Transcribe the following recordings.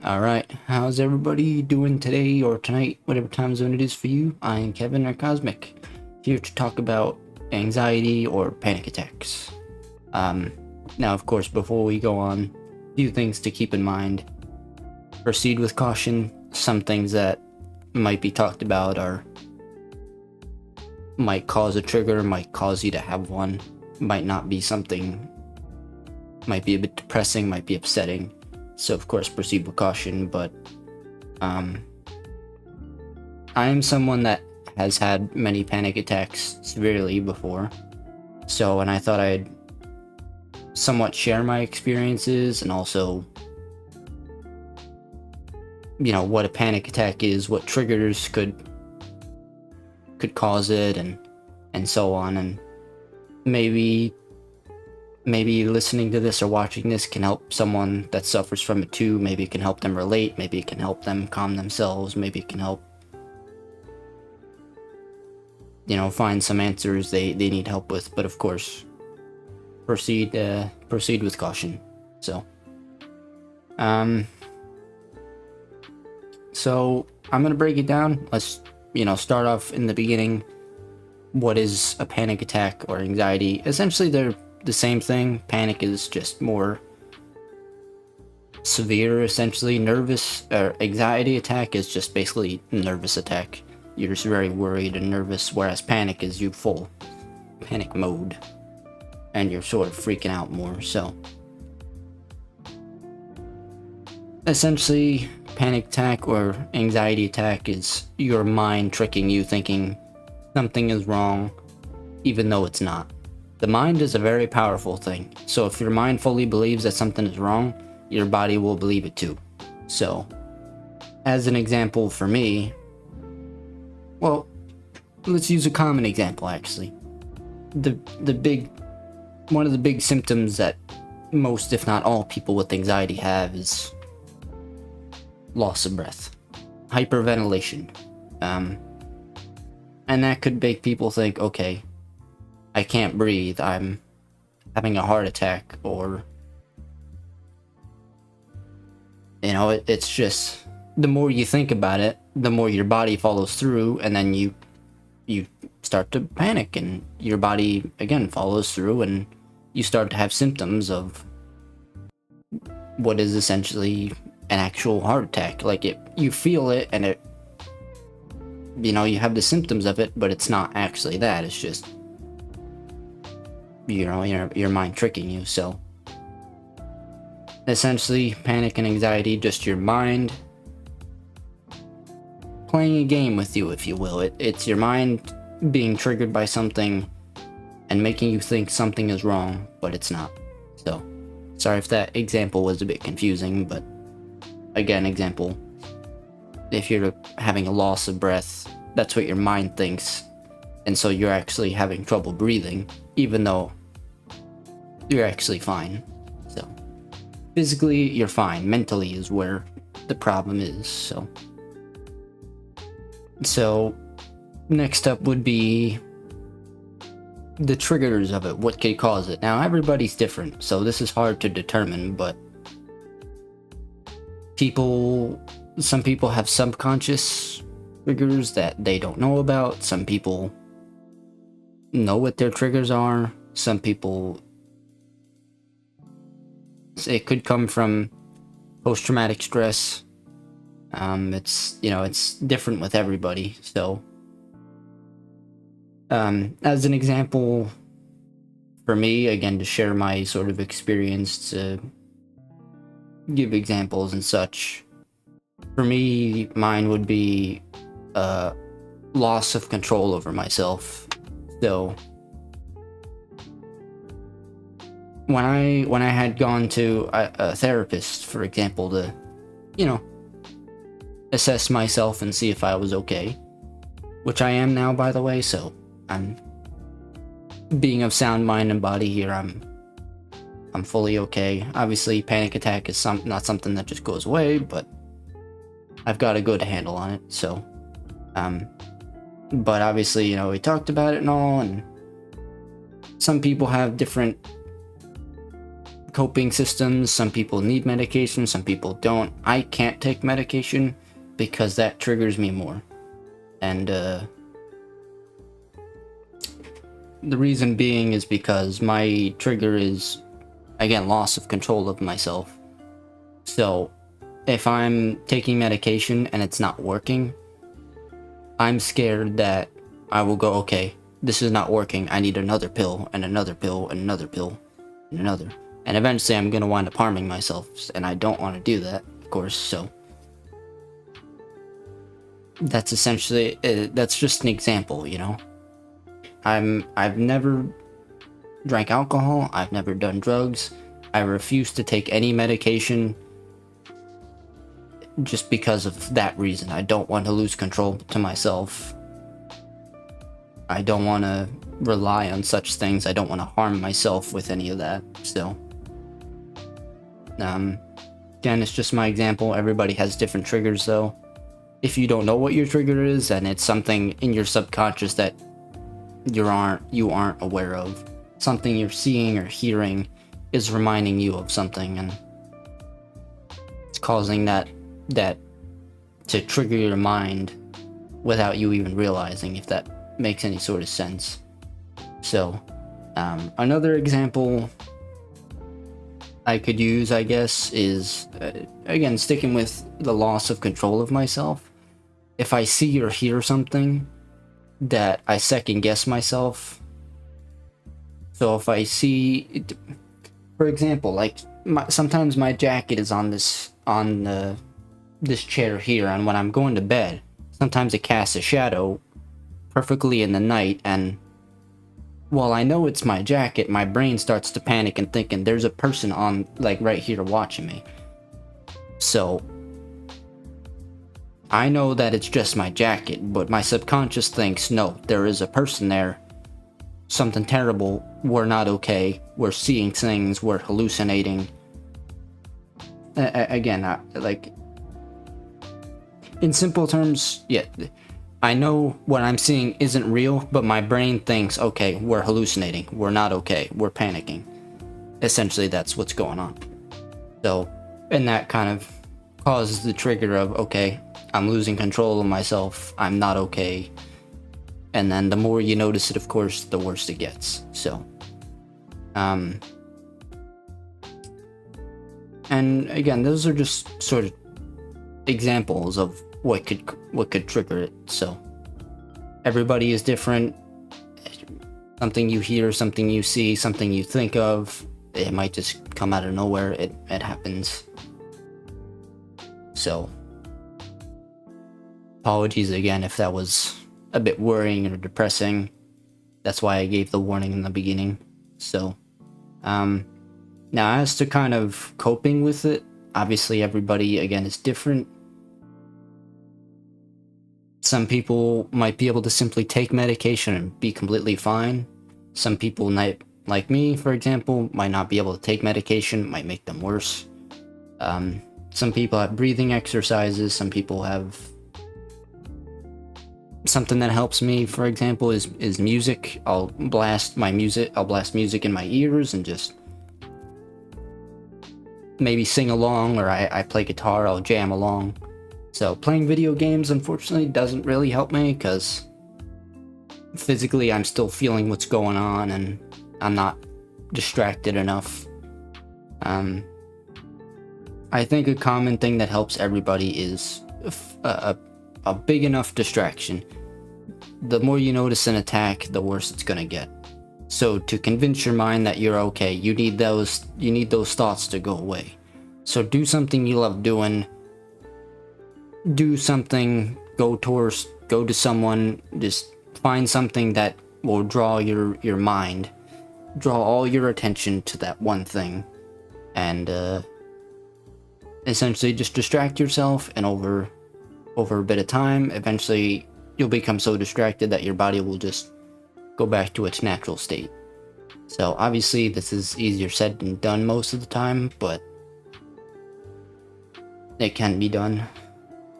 Alright, how's everybody doing today or tonight, whatever time zone it is for you? I am Kevin or Cosmic, here to talk about anxiety or panic attacks. Now, of course, before we go on, a few things to keep in mind. Proceed with caution. Some things that might be talked about might cause a trigger, might cause you to have one, might not be something, might be a bit depressing, might be upsetting. So of course proceed with caution, but I am someone that has had many panic attacks severely before. And I thought I'd somewhat share my experiences and also, what a panic attack is, what triggers could cause it, and so on. And maybe listening to this or watching this can help someone that suffers from it too. Maybe it can help them relate. Maybe it can help them calm themselves. Maybe it can help, find some answers they need help with. But of course, proceed with caution. So I'm gonna break it down. Let's start off in the beginning. What is a panic attack or anxiety? Essentially, they're the same thing. Panic is just more severe, essentially. Nervous or anxiety attack is just basically nervous attack. You're just very worried and nervous, whereas panic is you full panic mode and you're sort of freaking out more. So essentially, panic attack or anxiety attack is your mind tricking you, thinking something is wrong even though it's not. The mind is a very powerful thing, so if your mind fully believes that something is wrong, your body will believe it too. So, as an example for me, well, let's use a common example actually. One of the big symptoms that most, if not all, people with anxiety have is loss of breath, hyperventilation. And that could make people think, okay, I can't breathe, I'm having a heart attack, or it's just, the more you think about it, the more your body follows through, and then you start to panic, and your body again follows through, and you start to have symptoms of what is essentially an actual heart attack. Like, you feel it, and it, you have the symptoms of it, but it's not actually that. It's just, your mind tricking you. So essentially, panic and anxiety, just your mind playing a game with you, if you will. It's your mind being triggered by something and making you think something is wrong, but it's not. So sorry if that example was a bit confusing, but again, example, if you're having a loss of breath, that's what your mind thinks, and so you're actually having trouble breathing, even though you're actually fine. So physically, you're fine. Mentally is where the problem is. So next up would be the triggers of it. What could cause it? Now, everybody's different, so this is hard to determine, but some people have subconscious triggers that they don't know about. Some people know what their triggers are. Some people, it could come from post-traumatic stress. It's different with everybody. So as an example for me, again, to share my sort of experience, to give examples and such, for me, mine would be loss of control over myself. So when I had gone to a therapist, for example, to assess myself and see if I was okay, which I am now, by the way. So I'm being of sound mind and body here. I'm fully okay. Obviously, panic attack is not something that just goes away, but I've got a good handle on it. So but obviously, we talked about it and all, and some people have different coping systems. Some people need medication, some people don't. I can't take medication because that triggers me more. And the reason being is because my trigger is, again, loss of control of myself. So if I'm taking medication and it's not working, I'm scared that I will go, okay, this is not working, I need another pill, and another pill, and another pill, and another. And eventually I'm going to wind up harming myself, and I don't want to do that, of course, so. That's essentially, that's just an example, you know? I've never drank alcohol, I've never done drugs, I refuse to take any medication just because of that reason. I don't want to lose control to myself. I don't want to rely on such things. I don't want to harm myself with any of that. So, again, it's just my example. Everybody has different triggers, though. If you don't know what your trigger is, and it's something in your subconscious that you aren't aware of, something you're seeing or hearing is reminding you of something, and it's causing that to trigger your mind without you even realizing, if that makes any sort of sense. So another example I could use, I guess, is again, sticking with the loss of control of myself. If I see or hear something that I second guess myself, so if I see, for example, like sometimes my jacket is on this chair here, and when I'm going to bed, sometimes it casts a shadow perfectly in the night, and while I know it's my jacket, my brain starts to panic and thinking there's a person on, like, right here watching me. So I know that it's just my jacket, but my subconscious thinks, no, there is a person there, something terrible, we're not okay, we're seeing things, we're hallucinating. Again, like, in simple terms, yeah, I know what I'm seeing isn't real, but my brain thinks, okay, we're hallucinating, we're not okay, we're panicking. Essentially, that's what's going on. So, and that kind of causes the trigger of, okay, I'm losing control of myself, I'm not okay. And then the more you notice it, of course, the worse it gets. So, and again, those are just sort of examples of what could trigger it. So everybody is different. Something you hear, something you see, something you think of, it might just come out of nowhere. It happens. So apologies again if that was a bit worrying or depressing. That's why I gave the warning in the beginning. So now as to kind of coping with it, obviously everybody again is different. Some people might be able to simply take medication and be completely fine. Some people might, like me, for example, might not be able to take medication, might make them worse. Some people have breathing exercises, some people have something that helps me, for example, is music. I'll blast music in my ears and just maybe sing along, or I play guitar, I'll jam along. So playing video games, unfortunately, doesn't really help me, because physically I'm still feeling what's going on and I'm not distracted enough. I think a common thing that helps everybody is a big enough distraction. The more you notice an attack, the worse it's gonna get. So to convince your mind that you're okay, you need those thoughts to go away. So do something you love doing. Do something, go to someone, just find something that will draw your mind, draw all your attention to that one thing, and essentially just distract yourself, and over a bit of time, eventually you'll become so distracted that your body will just go back to its natural state. So obviously this is easier said than done most of the time, but it can be done.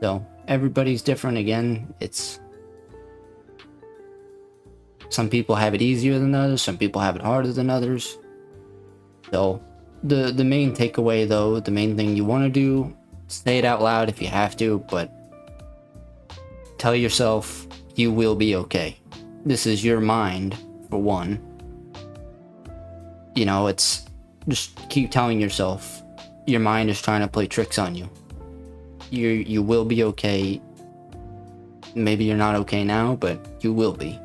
So everybody's different. Again, some people have it easier than others, some people have it harder than others. So The main takeaway, though, the main thing you want to do, say it out loud if you have to, but tell yourself you will be okay. This is your mind, for one. You know, it's just keep telling yourself your mind is trying to play tricks on you. You will be okay. Maybe you're not okay now, but you will be.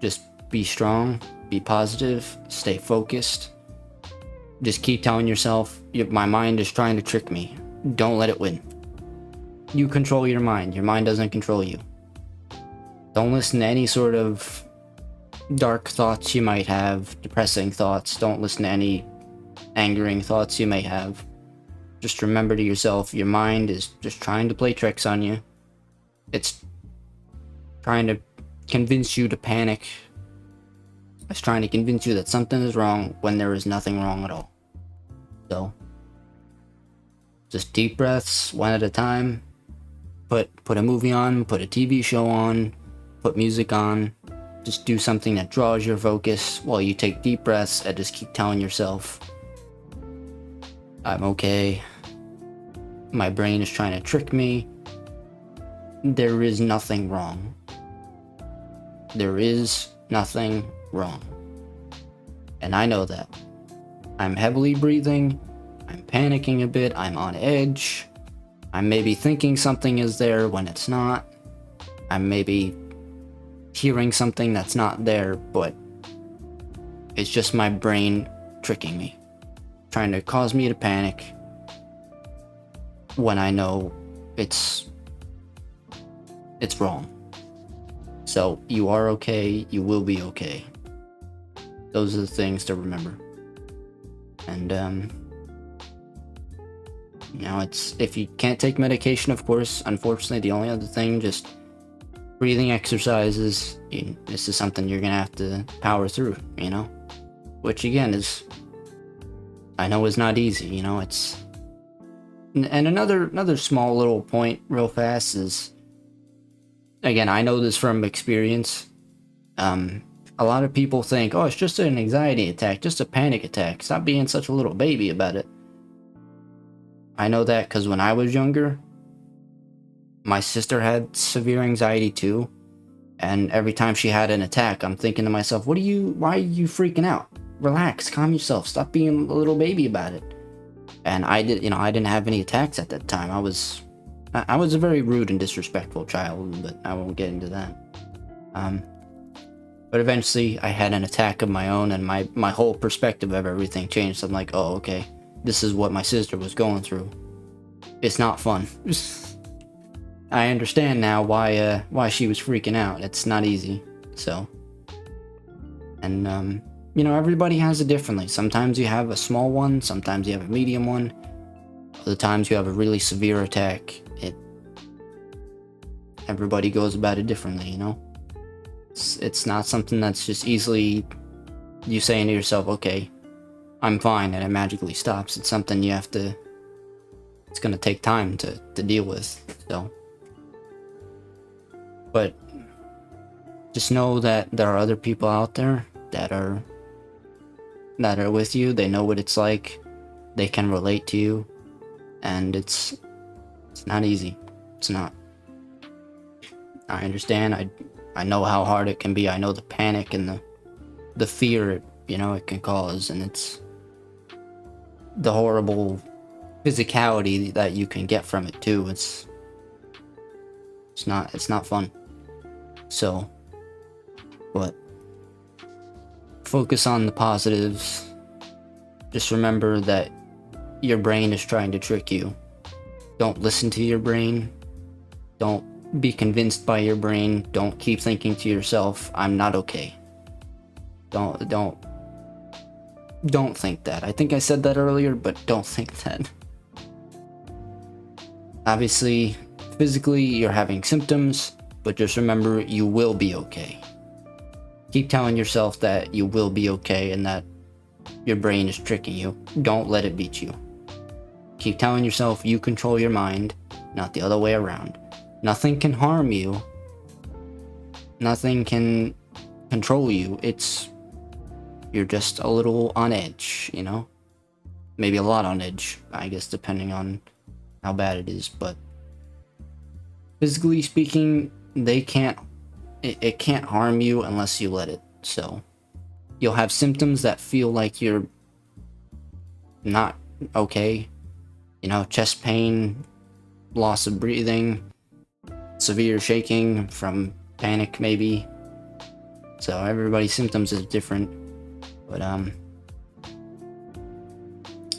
Just be strong, be positive, stay focused. Just keep telling yourself, my mind is trying to trick me. Don't let it win. You control your mind. Your mind doesn't control you. Don't listen to any sort of dark thoughts you might have, depressing thoughts. Don't listen to any angering thoughts you may have. Just remember to yourself, your mind is just trying to play tricks on you. It's trying to convince you to panic. It's trying to convince you that something is wrong when there is nothing wrong at all. So, just deep breaths, one at a time. Put a movie on, put a TV show on, put music on. Just do something that draws your focus while you take deep breaths and just keep telling yourself, I'm okay. My brain is trying to trick me. There is nothing wrong. There is nothing wrong. And I know that. I'm heavily breathing. I'm panicking a bit. I'm on edge. I'm maybe thinking something is there when it's not. I'm maybe hearing something that's not there, but it's just my brain tricking me, trying to cause me to panic when I know it's wrong. So you are okay, you will be okay. Those are the things to remember. And it's, if you can't take medication, of course, unfortunately, the only other thing, just breathing exercises. This is something you're gonna have to power through, which again I know is not easy. It's, and another small little point real fast is, again, I know this from experience. A lot of people think, oh, it's just an anxiety attack, just a panic attack. Stop being such a little baby about it. I know that because when I was younger, my sister had severe anxiety too. And every time she had an attack, I'm thinking to myself, why are you freaking out? Relax, calm yourself, stop being a little baby about it. And I didn't have any attacks at that time. I was a very rude and disrespectful child, but I won't get into that. But eventually I had an attack of my own, and my whole perspective of everything changed. I'm like, oh, okay, this is what my sister was going through. It's not fun. I understand now why she was freaking out. It's not easy. So, and everybody has it differently. Sometimes you have a small one, sometimes you have a medium one, other times you have a really severe attack. Everybody goes about it differently, It's not something that's just easily you saying to yourself, okay, I'm fine, and it magically stops. It's something it's gonna take time to deal with. So, but just know that there are other people out there that are with you. They know what it's like. They can relate to you, and it's not easy. It's not. I understand. I know how hard it can be. I know the panic and the fear it can cause, and it's the horrible physicality that you can get from it too. It's not fun. So, but focus on the positives. Just remember that your brain is trying to trick you. Don't listen to your brain. Don't be convinced by your brain. Don't keep thinking to yourself, I'm not okay. Don't think that. I think I said that earlier, but don't think that. Obviously, physically, you're having symptoms, but just remember, you will be okay. Keep telling yourself that you will be okay and that your brain is tricking you. Don't let it beat you. Keep telling yourself you control your mind, not the other way around. Nothing can harm you. Nothing can control you. You're just a little on edge, maybe a lot on edge, I guess, depending on how bad it is. But physically speaking, it can't harm you unless you let it. So you'll have symptoms that feel like you're not okay, chest pain, loss of breathing, severe shaking from panic maybe. So everybody's symptoms is different, but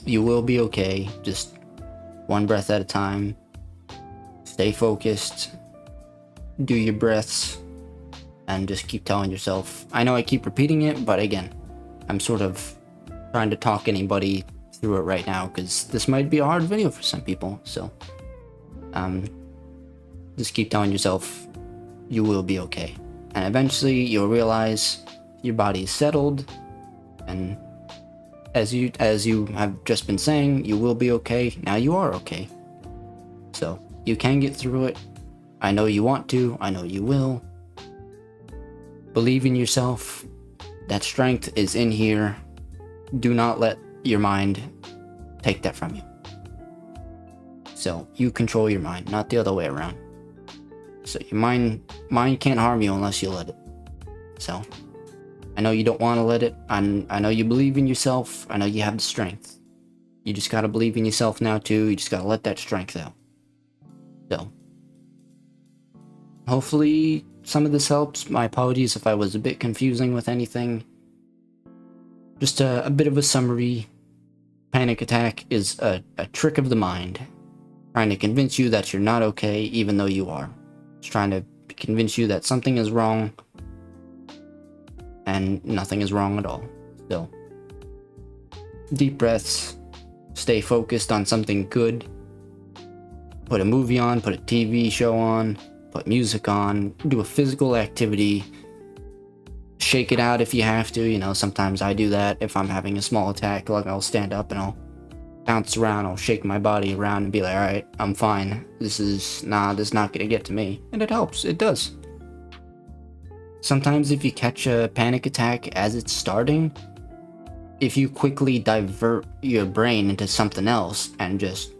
you will be okay. Just one breath at a time. Stay focused, do your breaths, and just keep telling yourself. I know I keep repeating it, but again, I'm sort of trying to talk anybody through it right now, because this might be a hard video for some people. So just keep telling yourself you will be okay, and eventually you'll realize your body is settled, and as you have just been saying, you will be okay. Now you are okay, so you can get through it. I know you want to. I know you will. Believe in yourself. That strength is in here. Do not let your mind take that from you. So you control your mind, not the other way around. So your mind can't harm you unless you let it. So I know you don't want to let it. I know you believe in yourself. I know you have the strength. You just gotta believe in yourself now too. You just gotta let that strength out. So hopefully some of this helps. My apologies if I was a bit confusing with anything. Just a bit of a summary. Panic attack is a trick of the mind, trying to convince you that you're not okay even though you are. It's trying to convince you that something is wrong and nothing is wrong at all. So deep breaths, stay focused on something good. Put a movie on, put a TV show on, put music on, do a physical activity, shake it out if you have to. Sometimes I do that if I'm having a small attack. Like, I'll stand up and I'll bounce around, I'll shake my body around and be like, alright, I'm fine. This is not gonna get to me. And it helps, it does. Sometimes if you catch a panic attack as it's starting, if you quickly divert your brain into something else and just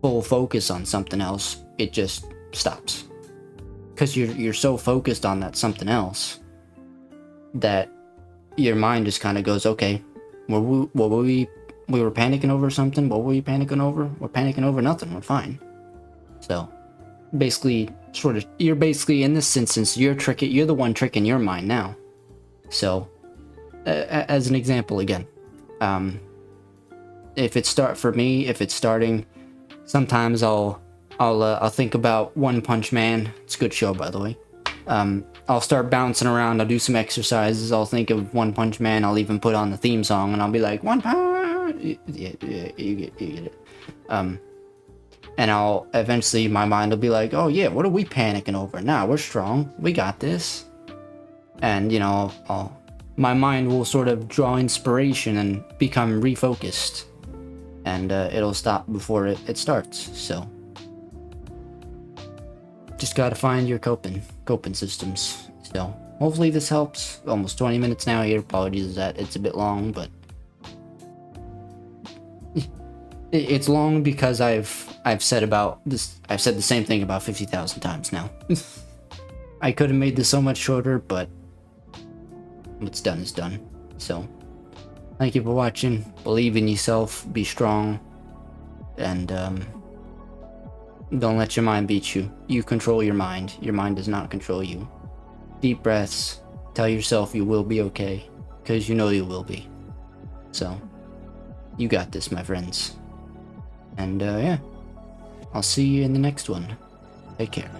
full focus on something else, it just stops. Because you're so focused on that something else that your mind just kind of goes, okay, we were panicking over something. What were we panicking over? We're panicking over nothing. We're fine. So basically, you're basically in this instance, you're the one tricking your mind now. So as an example again, if it's starting, sometimes I'll think about One Punch Man. It's a good show, by the way. I'll start bouncing around. I'll do some exercises. I'll think of One Punch Man. I'll even put on the theme song, and I'll be like, One Punch. Yeah, you get it. And I'll eventually, my mind will be like, oh yeah, what are we panicking over? Nah, we're strong. We got this. And my mind will sort of draw inspiration and become refocused, and it'll stop before it starts. So just gotta find your coping systems. So hopefully this helps. Almost 20 minutes now here. Apologies that it's a bit long, but it's long because I've said the same thing about 50,000 times now. I could have made this so much shorter, but what's done is done. So thank you for watching. Believe in yourself, be strong, and don't let your mind beat you. You control your mind. Your mind does not control you. Deep breaths. Tell yourself you will be okay, because you know you will be. So you got this, my friends. And yeah, I'll see you in the next one. Take care.